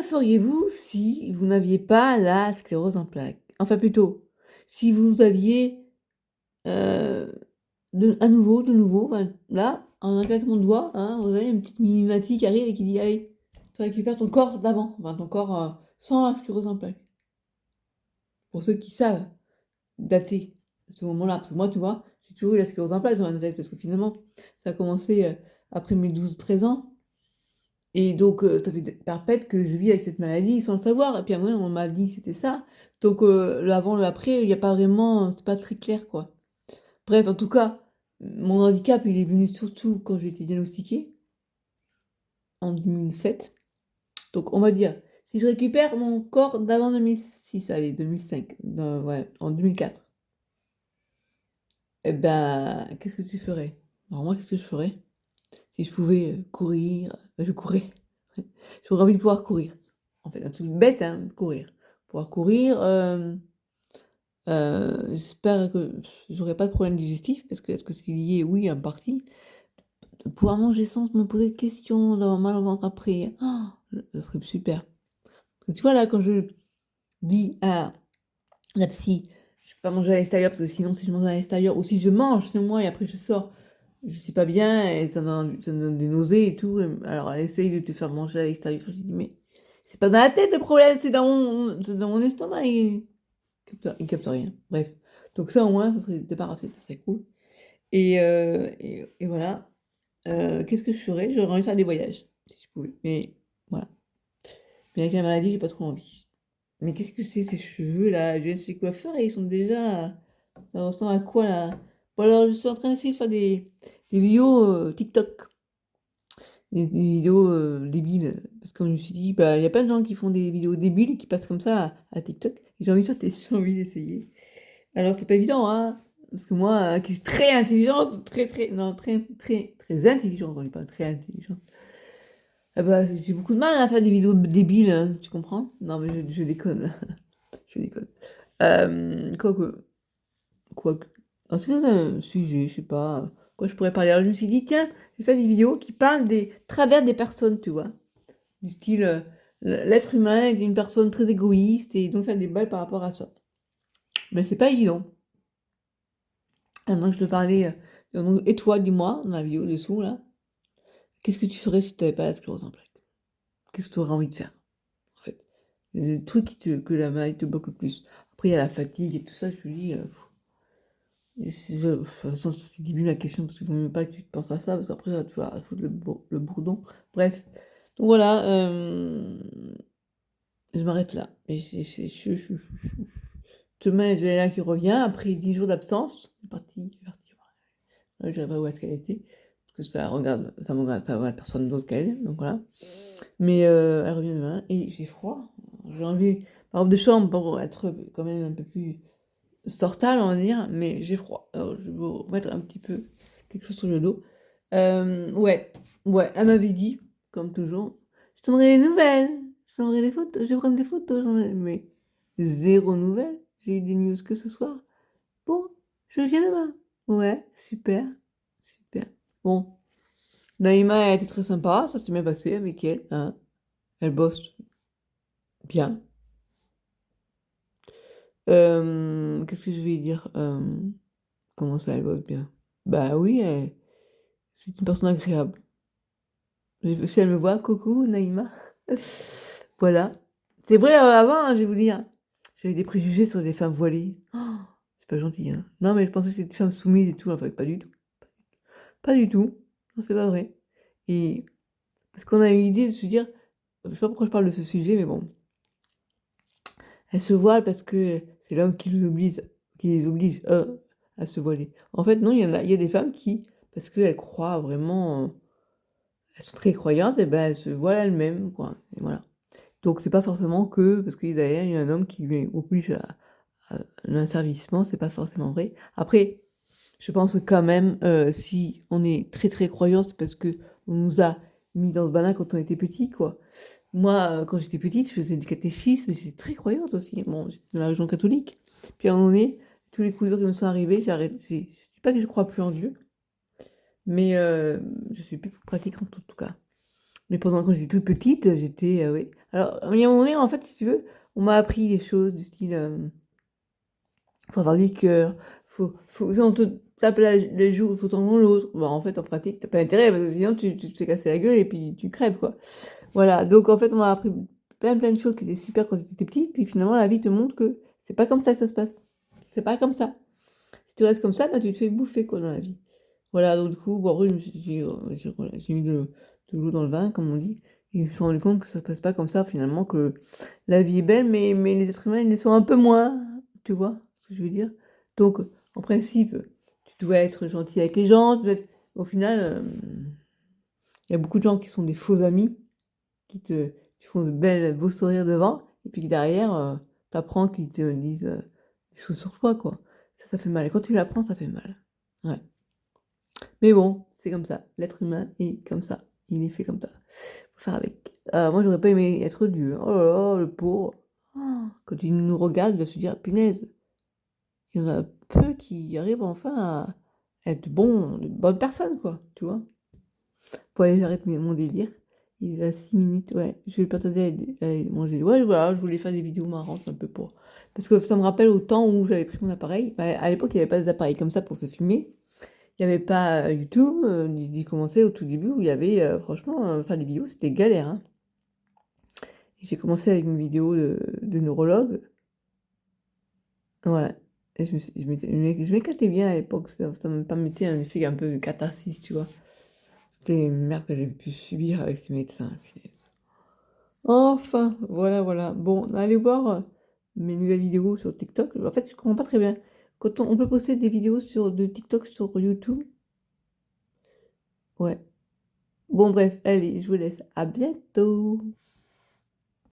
feriez-vous si vous n'aviez pas la sclérose en plaques? Enfin plutôt, si vous aviez, heu, de nouveau, enfin là, en un claquement de doigts, hein, vous avez une petite mini-Mati qui arrive et qui dit: «Allez, tu récupères ton corps d'avant», enfin ton corps, sans la sclérose en plaques. Pour ceux qui savent dater ce moment-là, parce que moi, tu vois, j'ai toujours eu la sclérose en plaques dans ma tête parce que finalement, ça a commencé, après mes 12 13 ans. Et donc, ça fait de perpète que je vis avec cette maladie sans le savoir et puis à un moment, on m'a dit que c'était ça. Donc, le avant, le après, il y a pas vraiment, c'est pas très clair, quoi. Bref, en tout cas, mon handicap, il est venu surtout quand j'ai été diagnostiquée, en 2007. Donc on va dire, si je récupère mon corps d'avant 2006, allez 2005, ouais, en 2004, et ben, qu'est-ce que tu ferais? Alors moi, qu'est-ce que je ferais? Si je pouvais, courir, je courrais. J'aurais envie de pouvoir courir. En fait, un truc bête, hein, courir. Pouvoir courir, j'espère que j'aurai pas de problème digestif parce que est-ce que c'est lié? Oui, en partie. De pouvoir manger sans me poser de questions, d'avoir mal au ventre après, ça serait super. Parce que tu vois, là, quand je dis à la psy: «Je peux pas manger à l'extérieur parce que sinon si je mange à l'extérieur ou si je mange chez moi et après je sors, je suis pas bien et ça me donne des nausées et tout, alors elle essaye de te faire manger à l'extérieur». Je lui dis: «Mais c'est pas dans la tête le problème, c'est dans mon estomac». Il capte rien. Bref, donc ça au moins ça serait débarrassé, ça serait cool et voilà. Qu'est-ce que je ferais? J'aurais envie de faire des voyages, si je pouvais, mais voilà. Mais avec la maladie, j'ai pas trop envie. Mais qu'est-ce que c'est ces cheveux là? Je viens de chez le coiffeur et ils sont déjà, ça ressemble à quoi là? Bon alors je suis en train d'essayer de faire des vidéos, TikTok, des vidéos, débiles, parce que je me suis dit: «Bah, il y a plein de gens qui font des vidéos débiles et qui passent comme ça à TikTok» et j'ai envie de faire j'ai envie d'essayer. Alors c'est pas évident, hein, parce que moi, qui suis très intelligente, très non, très intelligente, on dit pas très intelligente. Ah bah, j'ai beaucoup de mal à faire des vidéos débiles, hein, tu comprends? Non mais je déconne, je déconne. Quoique quoique. Ensuite, un sujet, je sais pas, quoi je pourrais parler? Alors je me suis dit: «Tiens, je vais faire des vidéos qui parlent des travers des personnes», tu vois? Du style, l'être humain est une personne très égoïste et donc faire des blagues par rapport à ça. Mais c'est pas évident. Maintenant que je te parlais, donc et toi, dis-moi dans la vidéo dessous là, qu'est-ce que tu ferais si tu avais pas la sclérose en plaques? Qu'est-ce que tu aurais envie de faire, en fait? Le truc que la maladie te bloque le plus. Après il y a la fatigue et tout ça, je te dis, de toute façon c'est débile la question parce qu'il vaut mieux pas que tu te penses à ça parce qu'après ça va te foutre le bourdon. Bref, donc voilà, je m'arrête là et demain j'ai Léa qui revient après 10 jours d'absence. Elle est partie. Je dirais pas où est-ce qu'elle était, parce que ça regarde personne d'autre qu'elle, donc voilà. Mais elle revient demain et j'ai froid. J'ai envie ma robe de chambre pour être quand même un peu plus sortable, on va dire, mais j'ai froid. Alors je vais remettre un petit peu quelque chose sur le dos. Ouais, ouais, elle m'avait dit, comme toujours: «Je te donnerai des nouvelles, je te donnerai des photos, je vais prendre des photos, mais zéro nouvelle. J'ai eu des news que ce soir. Bon, je viens demain. Ouais, super, super. Bon, Naïma a été très sympa, ça s'est bien passé avec elle, hein. Elle bosse bien. Qu'est-ce que je vais dire? Comment ça, elle bosse bien? Bah oui, c'est une personne agréable. Si elle me voit: «Coucou Naïma». Voilà. C'est vrai, avant, hein, je vais vous dire, j'avais des préjugés sur les femmes voilées. C'est pas gentil, hein. Non, mais je pensais que c'était des femmes soumises et tout, en fait, pas du tout. Pas du tout. Non, c'est pas vrai et parce qu'on a eu l'idée de se dire je sais pas pourquoi je parle de ce sujet, mais bon, elles se voilent parce que c'est l'homme qui les oblige, à se voiler. En fait, non, il y a des femmes qui, parce qu'elles croient vraiment, elles sont très croyantes et ben, elles se voilent elles-mêmes, quoi et voilà. Donc c'est pas forcément que parce que derrière, il y a un homme qui lui oblige à l'asservissement, c'est pas forcément vrai. Après, je pense quand même, si on est très, très croyant, c'est parce qu'on nous a mis dans ce bain-là quand on était petit, quoi. Moi, quand j'étais petite, je faisais du catéchisme et j'étais très croyante aussi. Bon, j'étais dans la religion catholique. Puis à un moment donné, tous les coups durs qui me sont arrivés, je dis pas que je crois plus en Dieu, mais je suis plus pratiquante en tout cas. Mais pendant quand j'étais toute petite, j'étais, oui. Alors, il y a un moment donné, en fait, si tu veux, on m'a appris des choses du style, faut avoir du cœur, si on te tape la joue, il faut tendre l'autre. Bah, en fait, en pratique, t'as pas intérêt parce que sinon tu te fais casser la gueule et puis tu crèves, quoi. Voilà, donc en fait, on m'a appris plein de choses qui étaient super quand tu étais petite, puis finalement, la vie te montre que c'est pas comme ça que ça se passe. C'est pas comme ça. Si tu restes comme ça, bah, tu te fais bouffer, quoi, dans la vie. Voilà, donc du coup, bon, après, voilà, j'ai mis de l'eau dans le vin, comme on dit, et je me suis rendu compte que ça se passe pas comme ça, finalement, que la vie est belle, mais les êtres humains, ils le sont un peu moins, tu vois ce que je veux dire? Donc, en principe, tu dois être gentil avec les gens, au final, il y a beaucoup de gens qui sont des faux amis, qui font de beaux sourires devant, et puis que derrière, t'apprends qu'ils te disent des choses sur toi, quoi. Ça fait mal. Et quand tu l'apprends, ça fait mal. Ouais. Mais bon, c'est comme ça. L'être humain est comme ça. Il est fait comme ça. Faut faire avec. Moi, j'aurais pas aimé être Dieu. Oh là là, le pauvre. Ah, quand il nous regarde, il va se dire, punaise, il y en a peu qui arrivent enfin à être de bonnes personnes, quoi. Tu vois? Faut aller, j'arrête mon délire. Il est à 6 minutes, ouais. Je vais partager à manger. Ouais, voilà, je voulais faire des vidéos marrantes un peu pour. Parce que ça me rappelle au temps où j'avais pris mon appareil. Bah, à l'époque, il n'y avait pas des appareils comme ça pour se filmer. Il n'y avait pas YouTube, d'y commencer au tout début où il y avait, franchement, faire des vidéos, c'était galère, hein. J'ai commencé avec une vidéo de neurologue, ouais. Et je m'éclatais bien à l'époque, ça me permettait un effet un peu de catharsis, tu vois. Toutes les merdes que j'ai pu subir avec ces médecins, punaise. Enfin, voilà, voilà. Bon, allez voir mes nouvelles vidéos sur TikTok. En fait, je comprends pas très bien. Quand on peut poster des vidéos de TikTok sur YouTube, ouais. Bon, bref, allez, je vous laisse. À bientôt.